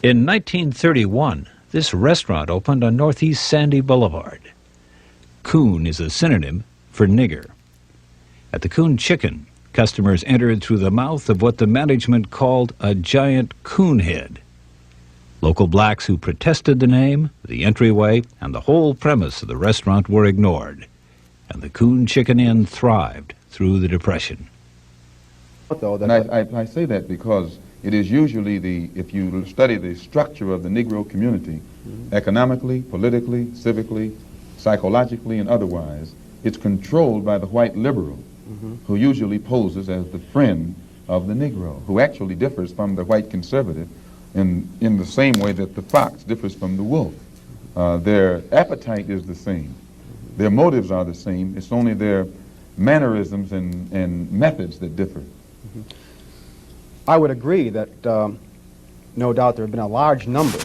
In 1931, this restaurant opened on Northeast Sandy Boulevard. Coon is a synonym for nigger. At the Coon Chicken, customers entered through the mouth of what the management called a giant coon head. Local blacks who protested the name, the entryway, and the whole premise of the restaurant were ignored, and the Coon Chicken Inn thrived through the Depression. And I say that because it is usually if you study the structure of the Negro community, economically, politically, civically, psychologically, and otherwise, it's controlled by the white liberal, who usually poses as the friend of the Negro, who actually differs from the white conservative in the same way that the fox differs from the wolf. Their appetite is the same. Their motives are the same. It's only their mannerisms and methods that differ. I would agree that no doubt there have been a large number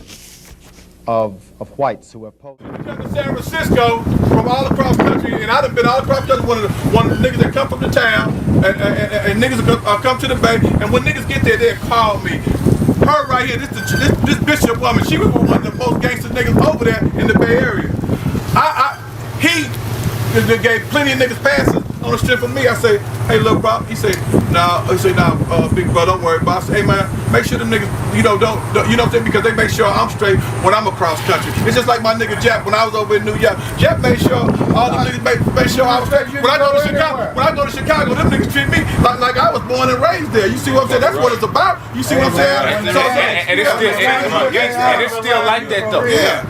of whites who have posed. To San Francisco from all across the country, and I've been all across the country, one of the niggas that come from the town, and niggas come to the Bay, and when niggas get there, they'll call me. Her right here, this Bishop woman, she was one of the most gangster niggas over there in the Bay Area. He gave plenty of niggas passes on the strip of me. I say, hey, little bro. He say, nah, big bro, don't worry about it. I say, hey, man, make sure them niggas, you know what I'm saying? Because they make sure I'm straight when I'm across country. It's just like my nigga Jap when I was over in New York. Jap made sure all the niggas made sure I was straight. When I go to Chicago, them niggas treat me like I was born and raised there. You see what I'm saying? That's what it's about. You see what I'm saying? And it's still like that though. Yeah.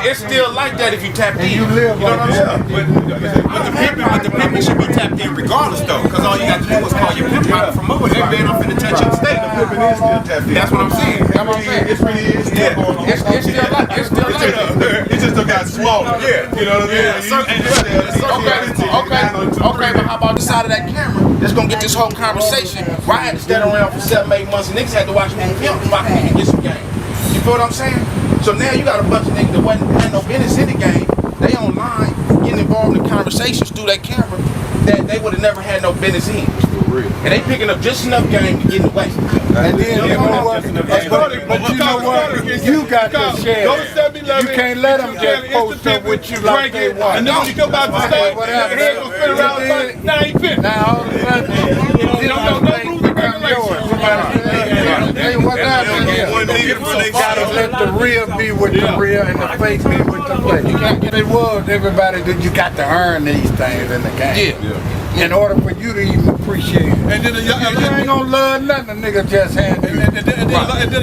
It's still like that if you tap in. You live know what I'm saying? But the pimping should be tapped in regardless though, because all you got to do is call your pimp out from over there, man, I'm finna touch your state. The pimping is still tapped in. That's what I'm saying. It really is. It's still like that. It just got smaller. Yeah. You know what I mean? Okay, but how about the side of that camera that's gonna get this whole conversation? Why I had to stand around for 7-8 months and niggas had to watch me Pimp so I can get some game. You feel what I'm saying? So now you got a bunch of niggas that had no business in the game. They online getting involved in conversations through that camera that they would have never had no business in. And they picking up just enough game to get away. And then you know what? But you know what? You got to share. You can't let them just post up with you like they want. And then when you come out the stage, your head gonna spin around like, now he pimped. Now all of a sudden, you don't become yours. Hey, what happened here? They gotta let the real be with the real and the fake be with the fake. You can't get it was everybody that you got to earn these things in the game. Yeah. In order for you to even appreciate it. And then you ain't gonna love nothing a nigga just hand you. And then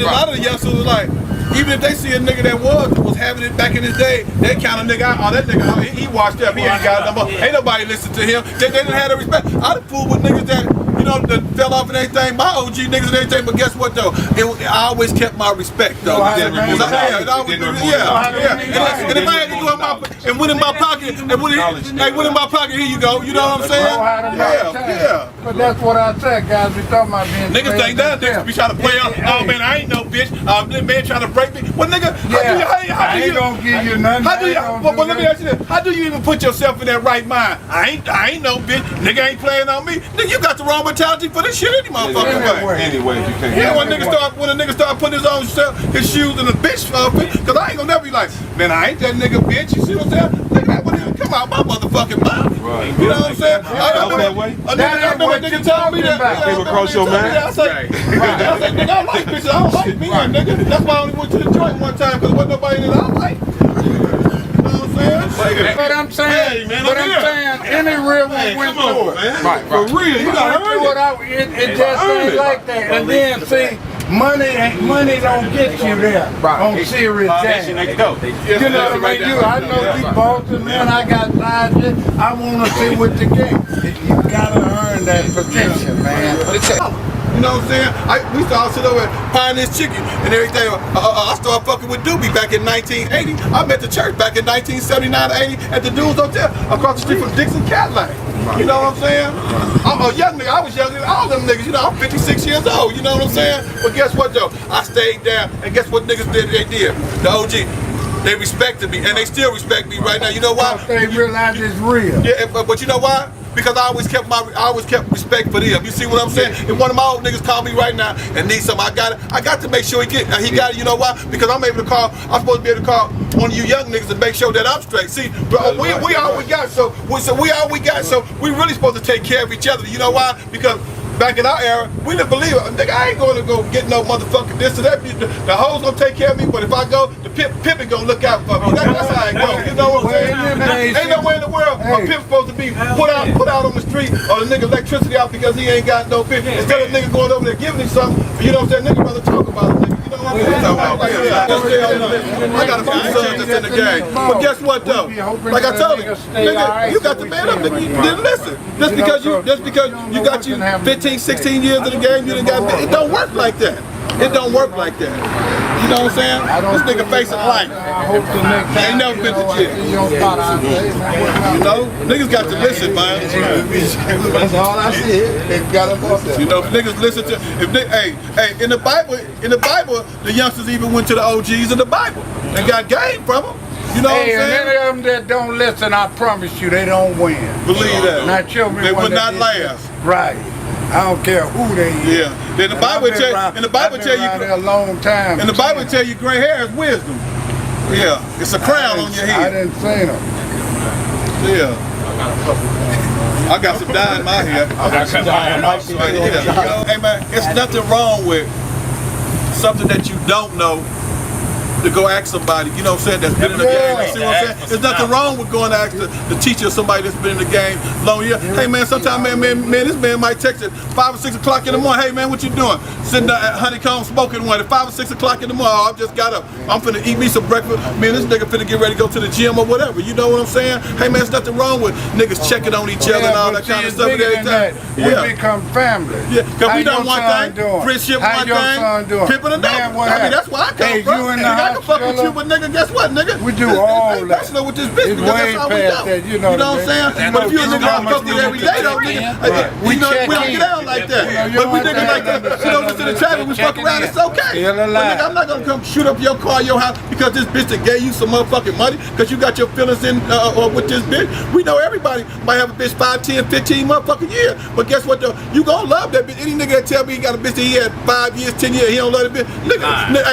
a lot of the youngsters was like, even if they see a nigga that was having it back in his day, they count a nigga out. Oh, that nigga, he washed up. He ain't got no more. Ain't nobody listen to him. They didn't have the respect. I done fooled with niggas that, you know, that fell off and everything. My OG niggas and everything. But guess what though? I always kept my respect though. And if I had to go and went in my pocket, went in my pocket. Here you go. You know what I'm saying? Yeah. But that's what I said, guys. We talking about being. Niggas think that niggas be trying to play up. Oh man, I ain't no bitch. This man trying to break me. Well, nigga, how do you gonna give you nothing? Well, let me ask you this. How do you even put yourself in that right mind? I ain't no bitch. Nigga ain't playing on me. Nigga, you got the wrong mentality for this shit any motherfucking way. Anyway, you can't. Yeah, when a nigga start putting his shoes in the bitch because I ain't gonna never be like, man, I ain't that nigga bitch. You see what I'm saying? Nigga, what didn't come out my motherfucking mouth. Right. You know what I'm saying? I remember a nigga told me that. Came across your mind. I said, nigga, I like bitches. I don't like me, nigga. That's why I only went to the joint one time because there wasn't nobody that I like. But I'm saying, any real one went through it. Right. For real, you gotta earn it. It just ain't like that. And then see, money don't get you there on serious things. You know what I mean? I know you Boston, man. I got sides. I want to see what the game. You gotta earn that position, man. You know what I'm saying? We used to all sit over and pine this chicken and everything. I started fucking with Doobie back in 1980. I met the church back in 1979-80 at the Dudes Hotel across the street from Dixon Cadillac. You know what I'm saying? I'm a young nigga. I was younger than all them niggas. You know, I'm 56 years old. You know what I'm saying? But guess what, though? I stayed down, and guess what niggas did? They did. The OG. They respected me, and they still respect me right now. You know why? They realize it's real. Yeah, but you know why? Because I always kept respect for them. You see what I'm saying? If one of my old niggas call me right now and need something, I got to make sure he got it. You know why? Because I'm able to call. I'm supposed to be able to call one of you young niggas and make sure that I'm straight. See, we all we got. So we all we got. So we really supposed to take care of each other. You know why? Because back in our era, we didn't believe it. Nigga, I ain't going to go get no motherfucking this or that. The hoes gonna take care of me, but if I go, the pimpin' gonna look out for me. That's how it goes. You know what I'm saying? Ain't no way in the world a pimp supposed to be put out on the street or the nigga electricity out because he ain't got no pimp. Instead of nigga going over there giving him something, you know what I'm saying? Nigga rather talk about it, nigga. You know what I'm saying? I got a few sons that's in the game. But guess what though? Like I told you, nigga, you got the man up, nigga. You didn't listen. Just because you got you 15, 16 years in the game, you done got it don't work like that. It don't work like that. You know what I'm saying? This nigga facing life. Ain't never been to jail. You know? Niggas got to listen, man. That's all I said. They got up there. You know, if niggas listen to hey, in the Bible, the youngsters even went to the OGs in the Bible and got game from them. You know what I'm saying? And any of them that don't listen, I promise you, they don't win. Believe that. Now show me they will not last. Right. I don't care who they is. Yeah. Then the Bible tell you a long time. And the Bible tell you gray hair is wisdom. Yeah. It's a crown on your head. I didn't say them. Yeah. I got some dye in my hair. I got some dye in my hair. Hey man, it's nothing wrong with something that you don't know to go ask somebody, you know what I'm saying, that's been in the game. You see what I'm saying? There's nothing wrong with going to ask the teacher or somebody that's been in the game long year. Hey man, sometimes man, this man might text at 5 or 6 o'clock in the morning. Hey man, what you doing? Sitting there at Honeycomb smoking one at 5 or 6 o'clock in the morning. Oh, I just got up. I'm finna eat me some breakfast. Man, this nigga finna get ready to go to the gym or whatever. You know what I'm saying? Hey man, there's nothing wrong with niggas checking on each other and all that kind of stuff and everything. We become family. Yeah, because we done one thing, friendship one thing, pimping another. I mean, that's where I come from. I can fuck with you, but nigga, guess what, nigga? We do all that. That's with this business. It's way past that, you know what I'm saying? But if you a nigga I fuck with every day, though, nigga, we don't get down like that. But we niggas like that, you know, listen to the traffic, we fuck around, it's okay. But nigga, I'm not gonna come shoot up your car, your house, because this bitch that gave you some motherfucking money, because you got your feelings in with this bitch. We know everybody might have a bitch 5, 10, 15 motherfucking years. But guess what though? You gonna love that bitch. Any nigga that tell me he got a bitch that he had 5 years, 10 years, he don't love that bitch.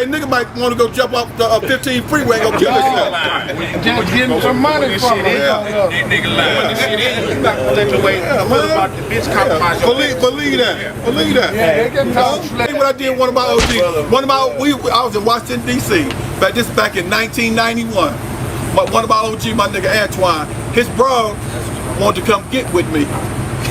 Nigga might want to go jump off the 15 freeway and go kill himself. Just getting some money from him. Nigga lie. You're not gonna let your way about the bitch compromise your Believe that. Yeah, they can talk. What I did, one of my OGs, I was in Washington D.C. back in 1991. One of my OGs, my nigga Antoine, his bro wanted to come get with me.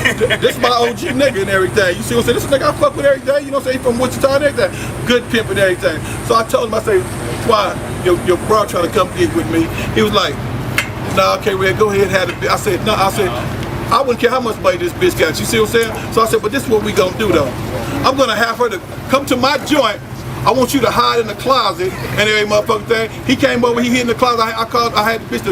This is my OG nigga and everything. You see what I'm saying? This is a nigga I fuck with every day. You know what I'm saying? He from Wichita and everything. Good pimp and everything. So I told him, I say, why your bro trying to come get with me? He was like, nah, okay, Red, go ahead and have it. I said, no, I wouldn't care how much money this bitch got. You see what I'm saying? So I said, but this is what we gonna do though. I'm gonna have her to come to my joint. I want you to hide in the closet and every motherfucking thing. He came over, he hid in the closet. I had the bitch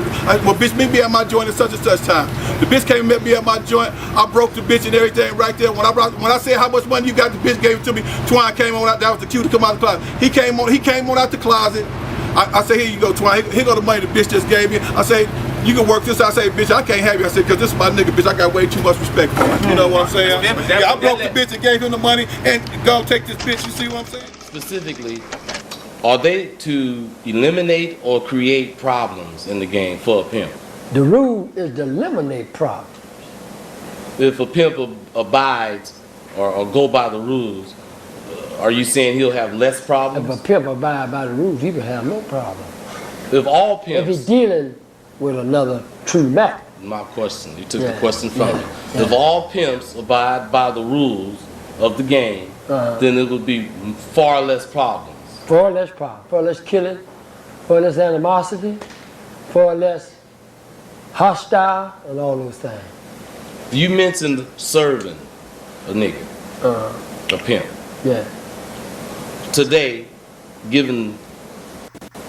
well, bitch, meet me at my joint at such and such time. The bitch came and met me at my joint. I broke the bitch and everything right there. When I said how much money you got, the bitch gave it to me. Twine came on out. That was the cue to come out of the closet. He came on out the closet. I said, here you go, Twine. Here go the money the bitch just gave me. I say, you can work this. I say, bitch, I can't have you. I said, because this is my nigga, bitch. I got way too much respect for him. You know what I'm saying? Yeah, I broke the bitch and gave him the money and go take this bitch. You see what I'm saying? Specifically, are they to eliminate or create problems in the game for a pimp? The rule is to eliminate problems. If a pimp abides or go by the rules, are you saying he'll have less problems? If a pimp abides by the rules, he will have no problem. If all pimps... If he's dealing with another true Mac. My question, you took the question from me. If all pimps abide by the rules of the game, then it would be far less problems. Far less problem, far less killing, far less animosity, far less hostile, and all those things. You mentioned serving a nigga, a pimp. Yeah. Today, given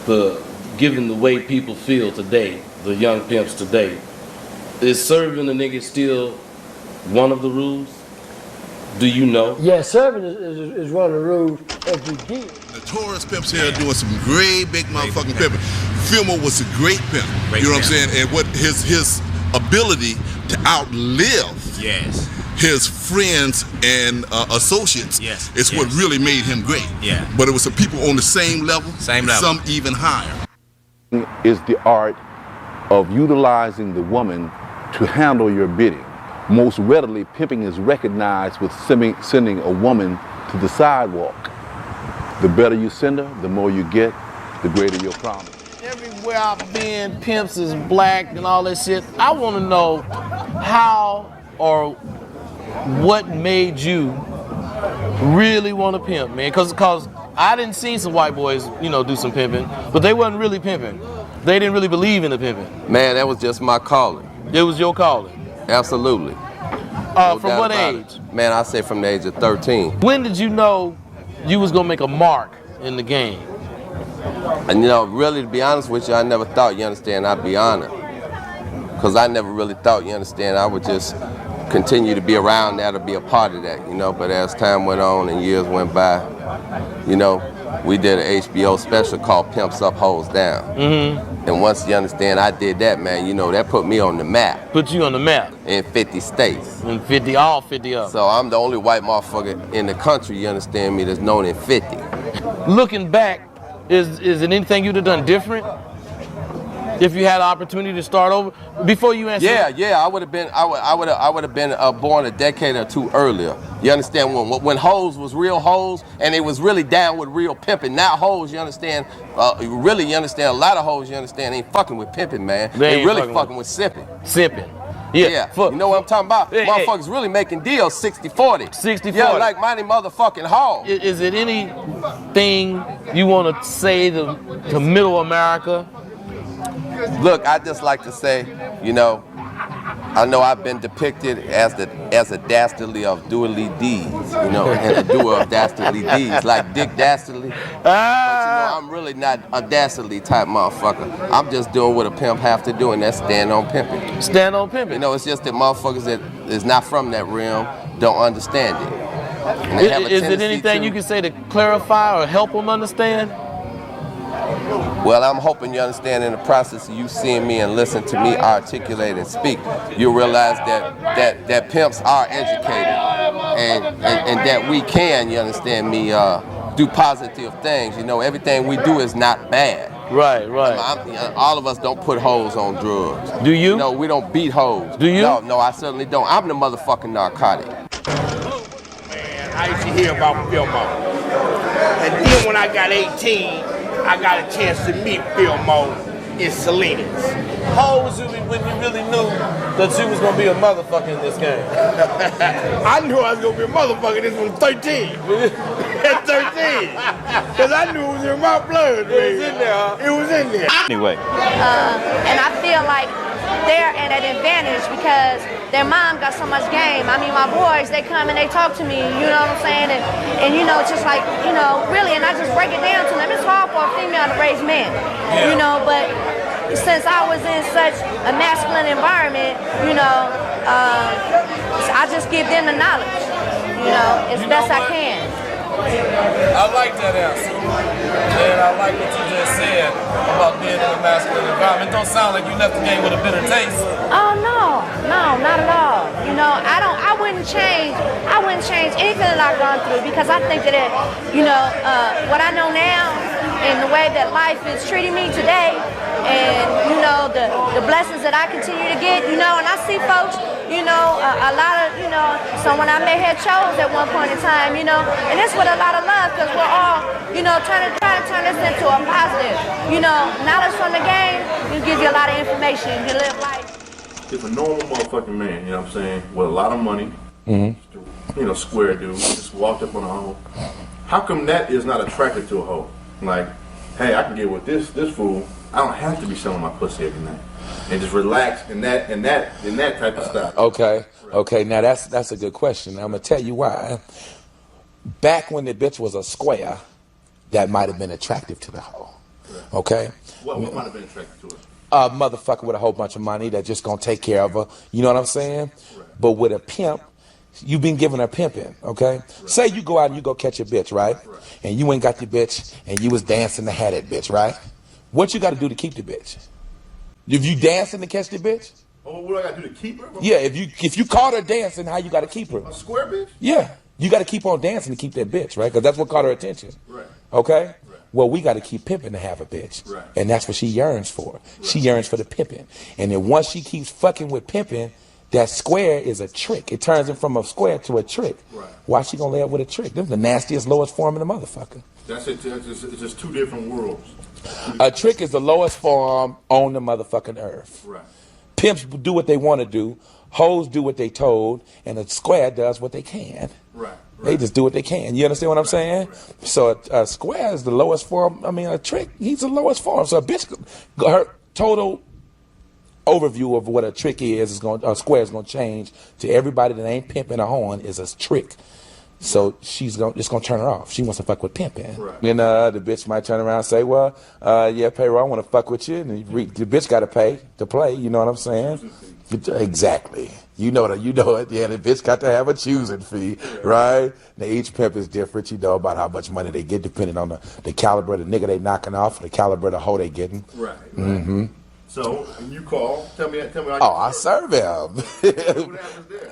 the way people feel today, the young pimps today, is serving a nigga still one of the rules? Do you know? Yeah, serving is one of the rules if you deal. Notorious pimps here doing some great big motherfucking pimping. Fillmore was a great pimp, you know what I'm saying? And what his ability to outlive his friends and associates is what really made him great. But it was the people on the same level, some even higher. Is the art of utilizing the woman to handle your bidding. Most readily, pimping is recognized with sending a woman to the sidewalk. The better you send her, the more you get, the greater your promise. Everywhere I've been, pimps is black and all that shit. I want to know how or what made you really want to pimp, man? Because I didn't see some white boys, you know, do some pimping, but they wasn't really pimping. They didn't really believe in the pimping. Man, that was just my calling. It was your calling? Absolutely. From what age? Man, I say from the age of 13. When did you know you was gonna make a mark in the game? And you know, really, to be honest with you, I never thought, you understand, I'd be honored. Because I never really thought, you understand, I would just continue to be around that or be a part of that, you know. But as time went on and years went by, you know, we did an HBO special called Pimps Up, Hoes Down. Mm-hmm. And once you understand I did that, man, you know, that put me on the map. Put you on the map? In 50 states. In 50, all 50 of them. So I'm the only white motherfucker in the country, you understand me, that's known in 50. Looking back, is it anything you'd have done different? If you had an opportunity to start over before you answer? Yeah, I would have been. I would have been born a decade or two earlier. You understand, when hoes was real hoes and they was really down with real pimping. Now hoes, you understand, really, you understand, a lot of hoes, you understand, ain't fucking with pimping, man. They really fucking with sipping. Sipping. Yeah. You know what I'm talking about? Motherfuckers really making deals 60-40. 60-40. Yeah, like mighty motherfucking hoes. Is it anything you want to say to middle America? Look, I just like to say, you know I've been depicted as a dastardly of doodly deeds, you know, and a doer of dastardly deeds, like Dick Dastardly. But you know, I'm really not a dastardly type motherfucker. I'm just doing what a pimp have to do, and that's stand on pimping. Stand on pimping. You know, it's just that motherfuckers that is not from that realm don't understand it. And they have a is it anything you can say to clarify or help them understand? Well, I'm hoping you understand in the process of you seeing me and listen to me articulate and speak, you'll realize that pimps are educated and that we can, you understand me, do positive things. You know, everything we do is not bad. Right. All of us don't put hoes on drugs. Do you? No, we don't beat hoes. Do you? No, I certainly don't. I'm the motherfucking narcotic. Man, I used to hear about Fillmore. And then when I got 18, I got a chance to meet Fillmore in Salinas. How old was you when you really knew that you was gonna be a motherfucker in this game? I knew I was gonna be a motherfucker this was 13. At 13. Because I knew it was in my blood, man. It was in there, huh? It was in there. Anyway. And I feel like they're at an advantage because their mom got so much game. I mean, my boys, they come and they talk to me, you know what I'm saying? And you know, just like, you know, really, and I just break it down to them. It's hard for a female to raise men, you know, but since I was in such a masculine environment, you know, I just give them the knowledge, you know, as best I can. I like that answer. And I like what you just said about being in a masculine environment. It don't sound like you left the game with a bitter taste. Oh no, not at all. You know, I wouldn't change anything that I've gone through because I think that you know, what I know now and the way that life is treating me today and, you know, the blessings that I continue to get, you know, and I see folks, you know, a lot of, you know, someone I may have chose at one point in time, you know, and it's with a lot of love because we're all, you know, trying to turn this into a positive. You know, knowledge from the game will give you a lot of information. You live life. If a normal motherfucking man, you know what I'm saying, with a lot of money, you know, square dude, just walked up on a hoe, how come that is not attractive to a hoe? Like, hey, I can get with this fool. I don't have to be selling my pussy every night. And just relax in that type of style. Okay. Now that's a good question. I'm gonna tell you why. Back when the bitch was a square, that might have been attractive to the hoe. Okay. What might have been attractive to her? A motherfucker with a whole bunch of money that just gonna take care of her. You know what I'm saying? Right. But with a pimp, you've been giving her pimping. Okay. Right. Say you go out and you go catch a bitch, right? And you ain't got the bitch, and you was dancing to have that bitch, right? What you got to do to keep the bitch? If you dancing to catch the bitch, Oh, what do I gotta do to keep her? Yeah, if you caught her dancing, how you gotta keep her? A square bitch? Yeah, you gotta keep on dancing to keep that bitch, right? Because that's what caught her attention. Right. Okay? Right. Well, we gotta keep pimping to have a bitch. Right. And that's what she yearns for. Right. She yearns for the pimping. And then once she keeps fucking with pimping, that square is a trick. It turns him from a square to a trick. Right. Why she gonna lay up with a trick? This is the nastiest, lowest form of the motherfucker. That's it. It's just two different worlds. A trick is the lowest form on the motherfucking earth. Right. Pimps do what they want to do. Hoes do what they told. And a square does what they can. Right. They just do what they can. You understand what I'm saying? Right. So a square is the lowest form. I mean, a trick, he's the lowest form. So a bitch, her total overview of what a trick is a square is going to change to everybody that ain't pimping a horn is a trick. So she's it's gonna turn her off. She wants to fuck with pimping. Right. And the bitch might turn around and say, well, yeah, Payroll, I want to fuck with you. And the bitch got to pay to play. You know what I'm saying? Exactly. You know it. Yeah, the bitch got to have a choosing fee, right? Now, each pimp is different. You know about how much money they get depending on the caliber of the nigga they knocking off, the caliber of the hoe they getting. Right. Mm-hmm. So when you call, tell me. I serve him.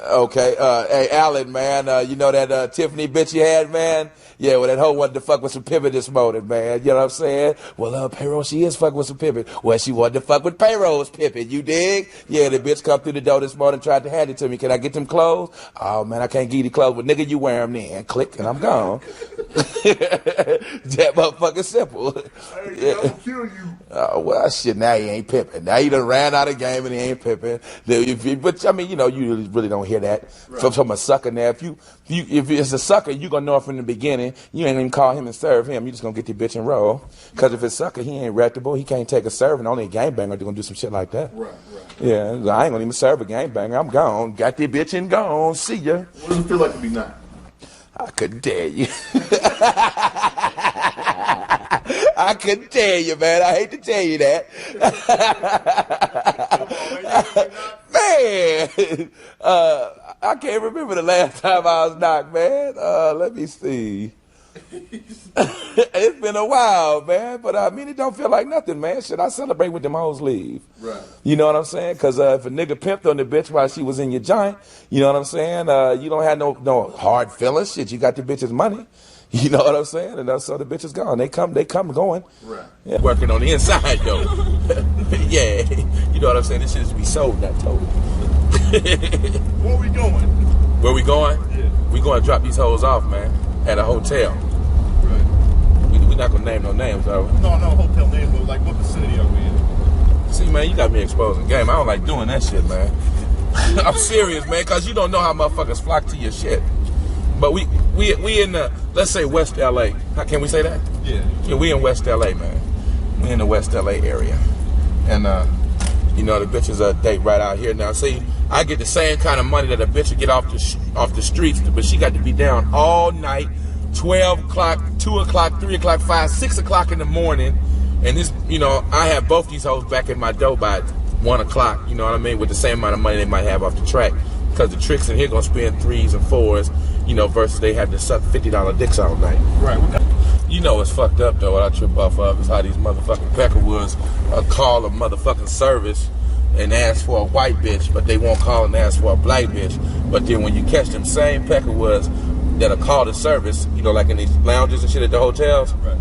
Okay. Hey, Alan, man. You know that Tiffany bitch you had, man? Yeah, well, that hoe wanted to fuck with some pimpin' this morning, man. You know what I'm saying? Well, Payroll, she is fucking with some pimpin'. Well, she wanted to fuck with Payroll's pimpin'. You dig? Yeah, the bitch come through the door this morning, tried to hand it to me. Can I get them clothes? Oh, man, I can't give you the clothes. But nigga, you wear them then. Click, and I'm gone. That motherfucking simple. Hey, I'll kill you. Oh, well, shit, now he ain't pimping. Now he done ran out of game and he ain't pimping. But, I mean, you know, you really don't hear that from a sucker now. If it's a sucker, you going to know it from the beginning. You ain't even call him and serve him. You just going to get the bitch and roll. Because if it's sucker, he ain't reputable. He can't take a serve, and only a gangbanger going to do some shit like that. Right. Yeah, I ain't going to even serve a gangbanger. I'm gone. Got the bitch and gone. See ya. What does it feel like to be not? I couldn't tell you. I couldn't tell you, man. I hate to tell you that. Man, I can't remember the last time I was knocked, man. Let me see. It's been a while, man. But I mean, it don't feel like nothing, man. Should I celebrate with them hoes leave? Right. You know what I'm saying? Because if a nigga pimped on the bitch while she was in your joint, you know what I'm saying? You don't have no hard feelings. Shit, you got the bitch's money. You know what I'm saying? And so the bitch is gone. They come going. Right. Yeah. Working on the inside, though. Yeah. You know what I'm saying? This shit is to be sold, not told. Where we going? Where we going? Yeah. We going to drop these hoes off, man, at a hotel. Right. We're not going to name no names, are we? No hotel names, but like what vicinity are we in? See, man, you got me exposing game. I don't like doing that shit, man. I'm serious, man, because you don't know how motherfuckers flock to your shit. But we in the, let's say West LA. How can we say that? Yeah, we in West LA, man. We in the West LA area. And you know, the bitches date right out here. Now see, I get the same kind of money that a bitch would get off the streets, but she got to be down all night, 12 o'clock, 2 o'clock, 3 o'clock, 5, 6 o'clock in the morning. And this, you know, I have both these hoes back in my dough by 1 o'clock, you know what I mean, with the same amount of money they might have off the track. Because the tricks in here gonna spend 3s and 4s, you know, versus they had to suck $50 dicks all night. Right. You know it's fucked up though. What I trip off of is how these motherfucking Peckerwoods call a motherfucking service and ask for a white bitch, but they won't call and ask for a black bitch. But then when you catch them same Peckerwoods that'll call the service, you know, like in these lounges and shit at the hotels, right,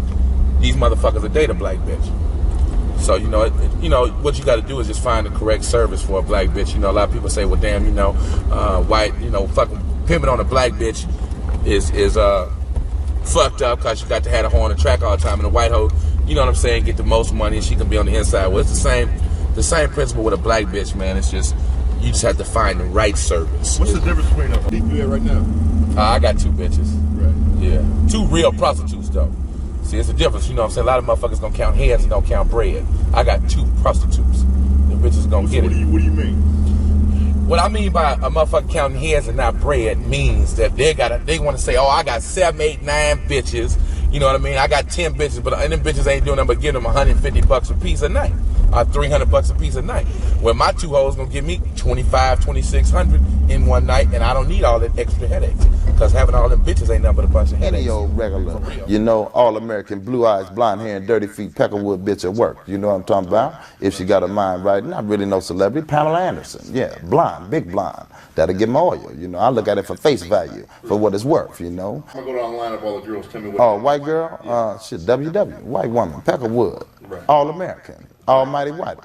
these motherfuckers will date a black bitch. So, you know, what you got to do is just find the correct service for a black bitch. You know, a lot of people say, well, damn, you know, white, you know, fucking pimping on a black bitch is fucked up because you got to have a hoe on the track all the time. And a white hoe, you know what I'm saying, get the most money and she can be on the inside. Well, it's the same principle with a black bitch, man. It's just, you just have to find the right service. What's the difference between us? You at right now? I got 2 bitches. Right. Yeah. 2 real prostitutes, though. See, it's a difference, you know what I'm saying? A lot of motherfuckers gonna count heads and don't count bread. I got 2 prostitutes. The bitches gonna get it. What do you mean? What I mean by a motherfucker counting heads and not bread means that they want to say, oh, I got 7, 8, 9 bitches. You know what I mean? I got 10 bitches, but and them bitches ain't doing nothing but giving them $150 a piece a night. $300 a piece a night. Well, my 2 hoes gonna give me $2,500, $2,600 in one night, and I don't need all that extra headaches. Because having all them bitches ain't nothing but a bunch of headaches. Any old regular, you know, all-American, blue eyes, blonde hair, and dirty feet, Peckerwood bitch at work. You know what I'm talking about? If she got her mind right, not really no celebrity, Pamela Anderson. Yeah, blonde, big blonde. That'll give me oil, you know. I look at it for face value, for what it's worth, you know. I'm gonna go down the line of all the girls. Tell me what. Oh, white girl? Shit, WW, white woman, Peckerwood, right. All-American, almighty white.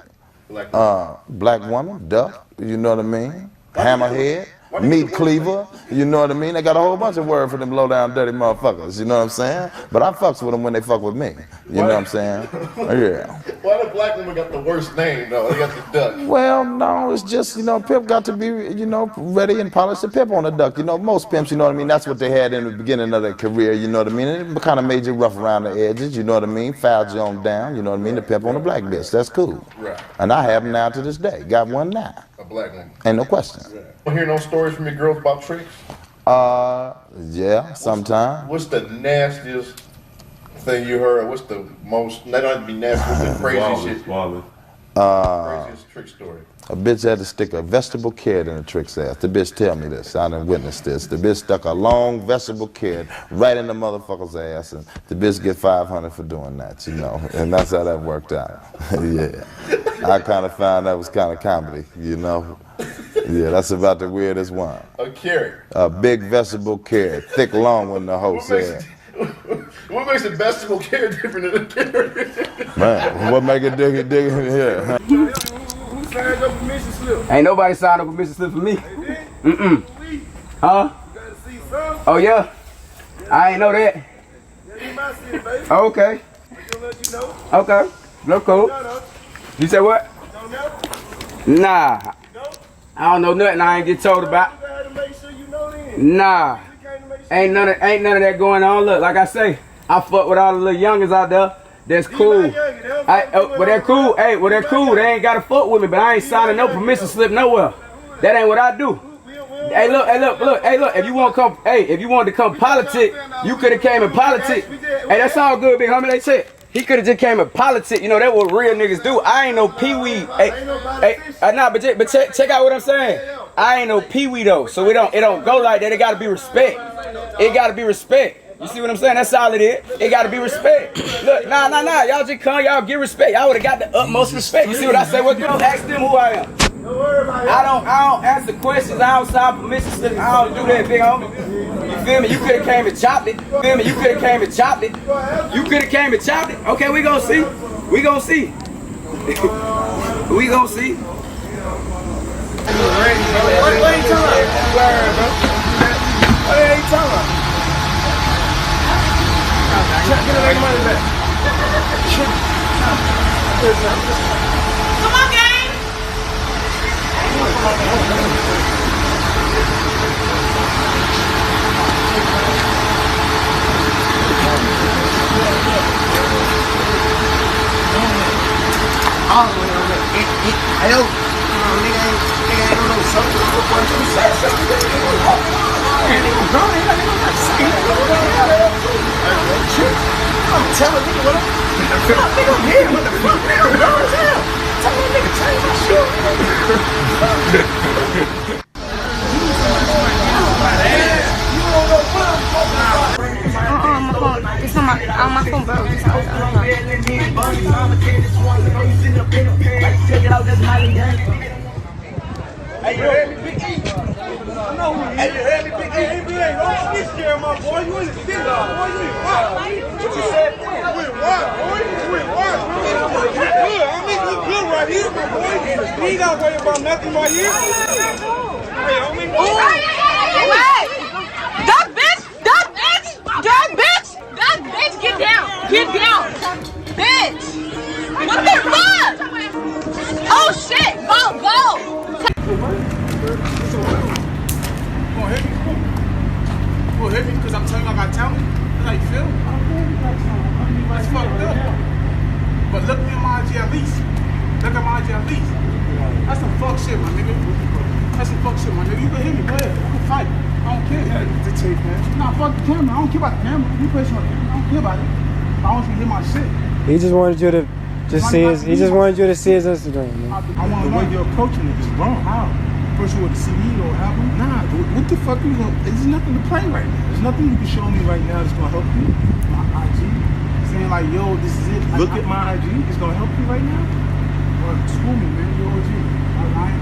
Black woman, duck, you know what I mean? Hammerhead. Meat cleaver, you know what I mean? They got a whole bunch of words for them low down dirty motherfuckers, you know what I'm saying? But I fucks with them when they fuck with me, you know what I'm saying? Yeah. Why the black woman got the worst name though? They got the duck. Well, no, it's just, you know, Pimp got to be, you know, ready and polish the pimp on the duck. You know, most pimps, you know what I mean? That's what they had in the beginning of their career, you know what I mean? And it kind of made you rough around the edges, you know what I mean? Filed you on down, you know what I mean? The pimp on the black bitch, that's cool. Right. And I have them now to this day. Got one now. A black woman. Ain't no question. You hear no stories from your girls about tricks? Yeah, sometimes. What's the nastiest thing you heard? What's the most, they don't have to be nasty, what's the craziest shit? Craziest trick story. A bitch had to stick a vegetable carrot in a trick's ass. The bitch tell me this, I done witnessed this. The bitch stuck a long vegetable carrot right in the motherfucker's ass, and the bitch get 500 for doing that, you know. And that's how that worked out. Yeah. I kind of found that was kind of comedy, you know. Yeah, that's about the weirdest one. A carrot. A big vegetable carrot, thick, long one, the hoe said. What makes a vegetable carrot different than a carrot? Man, what make it dig in here? Huh? Who signed up permission slip? Ain't nobody signed up permission slip for me. Mm-mm. Huh? You gotta see some. Oh, yeah? I ain't know that. Yeah, you might see it, baby. Oh, okay. I'm gonna let you know. Okay. Look cool. You said what? Don't know? Nah. I don't know nothing I ain't get told about. You gotta make sure you know then. Nah. Ain't none of that going on. Look, like I say, I fuck with all the little youngers out there. That's cool. But they're cool. Hey, well they're cool. They ain't gotta fuck with me, but I ain't signing no permission slip nowhere. That ain't what I do. Hey look. If you want to come, if you wanted to come politic, you could have came in politic. Hey, that's all good, big homie. They said he could have just came in politic. You know that's what real niggas do. I ain't no peewee. Nah, but check out what I'm saying. I ain't no peewee though, so it don't go like that. It gotta be respect. It gotta be respect. You see what I'm saying? That's all it is. It gotta be respect. Look, nah. Y'all just come, y'all give respect. Y'all would've got the utmost respect. You see what I say? Well, ask them who I am. I don't answer questions outside permission slip. I don't do that, big homie. You feel me? You could have came and chopped it. You feel me? You could have came and chopped it. You could have came and chopped it. Okay, we gonna see. We gonna see. We gonna see. What are you talking about? What are you talking about? Get the money back. Come on, gang. I'm telling nigga what I'm here. What the fuck, nigga? I'm grown as hell. Tell that nigga change my shit. My phone. It's on my phone, bro. Hey, you heard me, Big E? Hey, you heard me, Big E? NBA, don't snitch there, my boy. You in the still, boy. You in what? What you said? You in what, boy? You in what, bro? You good. I mean, you good right here, my boy. You ain't gotta worry about nothing right here. Hey, homie. Wait! Duck, bitch! Duck, bitch! Duck, bitch! Duck, bitch! Get down! Get down! Bitch! What the fuck? Oh shit! Go! You gonna hit me because I'm telling you I got talent? That's how you feel? That's fucked up. But look at my IG at least. Look at my IG at least. That's some fuck shit, my nigga. That's some fuck shit, my nigga. You can hit me, go ahead. I can fight. I don't care. Yeah, the tape, man. Nah, fuck the camera. I don't care about the camera. You play on the camera. I don't care about it. I want you to hear my shit. He just wanted you to see his Instagram, man. The way you're approaching it is wrong. How? approach you with a CD or album? Nah, what the fuck you gonna, there's nothing to play right now. There's nothing you can show me right now that's gonna help you. My IG, saying like, yo, this is it. Look at my IG, it's gonna help you right now? Well, school me, man, yo, OG.